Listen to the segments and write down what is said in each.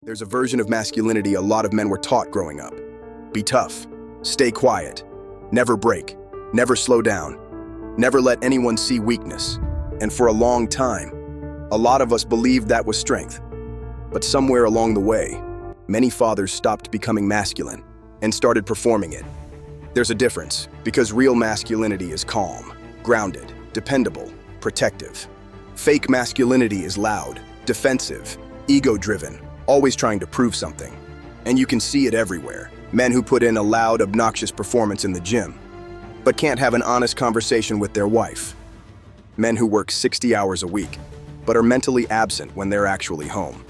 There's a version of masculinity a lot of men were taught growing up. Be tough, stay quiet, never break, never slow down, never let anyone see weakness. And for a long time, a lot of us believed that was strength. But somewhere along the way, many fathers stopped becoming masculine and started performing it. There's a difference, because real masculinity is calm, grounded, dependable, protective. Fake masculinity is loud, defensive, ego-driven, always trying to prove something. And you can see it everywhere. Men who put in a loud, obnoxious performance in the gym, but can't have an honest conversation with their wife. Men who work 60 hours a week, but are mentally absent when they're actually home.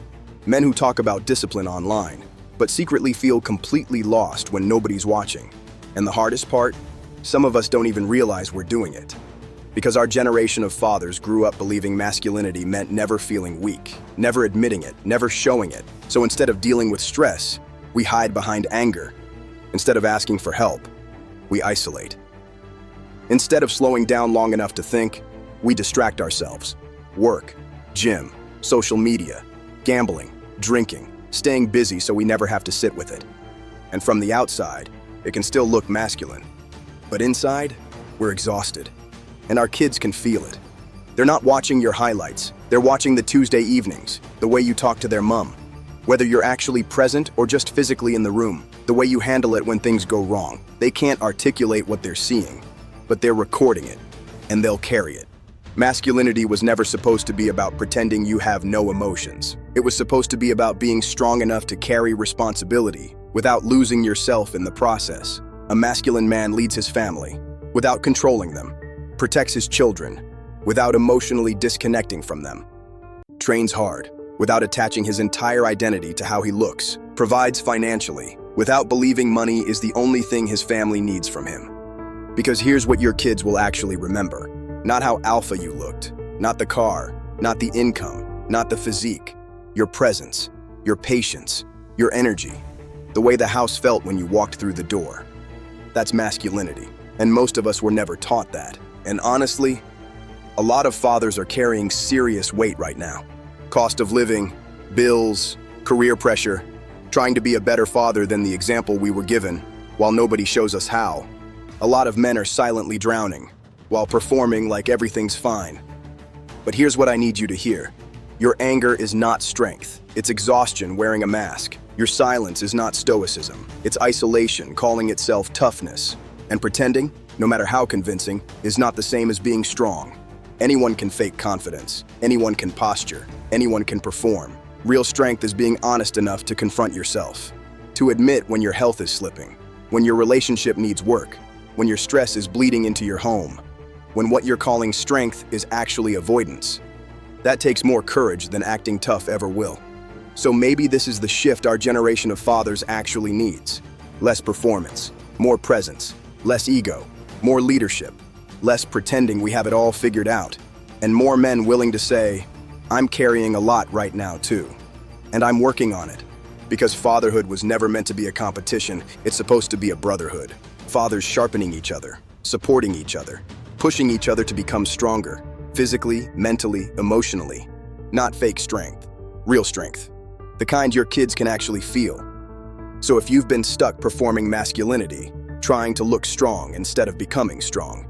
Men who talk about discipline online, but secretly feel completely lost when nobody's watching. And the hardest part? Some of us don't even realize we're doing it. Because our generation of fathers grew up believing masculinity meant never feeling weak, never admitting it, never showing it. So instead of dealing with stress, we hide behind anger. Instead of asking for help, we isolate. Instead of slowing down long enough to think, we distract ourselves. Work, gym, social media, gambling, drinking, staying busy so we never have to sit with it. And from the outside, it can still look masculine. But inside, we're exhausted. And our kids can feel it. They're not watching your highlights. They're watching the Tuesday evenings, the way you talk to their mom. Whether you're actually present or just physically in the room, the way you handle it when things go wrong. They can't articulate what they're seeing, but they're recording it, and they'll carry it. Masculinity was never supposed to be about pretending you have no emotions. It was supposed to be about being strong enough to carry responsibility without losing yourself in the process. A masculine man leads his family without controlling them, protects his children without emotionally disconnecting from them, trains hard without attaching his entire identity to how he looks, provides financially without believing money is the only thing his family needs from him. Because here's what your kids will actually remember. Not how alpha you looked, not the car, not the income, not the physique. Your presence, your patience, your energy, the way the house felt when you walked through the door. That's masculinity, and most of us were never taught that. And honestly, a lot of fathers are carrying serious weight right now. Cost of living, bills, career pressure, trying to be a better father than the example we were given, while nobody shows us how. A lot of men are silently drowning, while performing like everything's fine. But here's what I need you to hear. Your anger is not strength. It's exhaustion wearing a mask. Your silence is not stoicism. It's isolation calling itself toughness. And pretending, no matter how convincing, is not the same as being strong. Anyone can fake confidence. Anyone can posture. Anyone can perform. Real strength is being honest enough to confront yourself. To admit when your health is slipping. When your relationship needs work. When your stress is bleeding into your home. When what you're calling strength is actually avoidance. That takes more courage than acting tough ever will. So maybe this is the shift our generation of fathers actually needs. Less performance, more presence, less ego, more leadership, less pretending we have it all figured out, and more men willing to say, I'm carrying a lot right now too, and I'm working on it. Because fatherhood was never meant to be a competition, it's supposed to be a brotherhood. Fathers sharpening each other, supporting each other, pushing each other to become stronger, physically, mentally, emotionally. Not fake strength, real strength. The kind your kids can actually feel. So if you've been stuck performing masculinity, trying to look strong instead of becoming strong,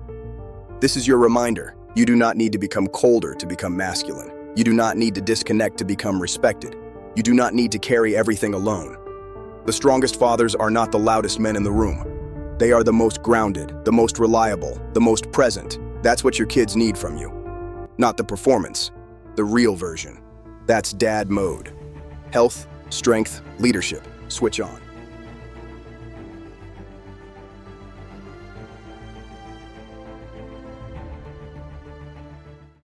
this is your reminder. You do not need to become colder to become masculine. You do not need to disconnect to become respected. You do not need to carry everything alone. The strongest fathers are not the loudest men in the room. They are the most grounded, the most reliable, the most present. That's what your kids need from you. Not the performance, the real version. That's dad mode. Health, strength, leadership. Switch on.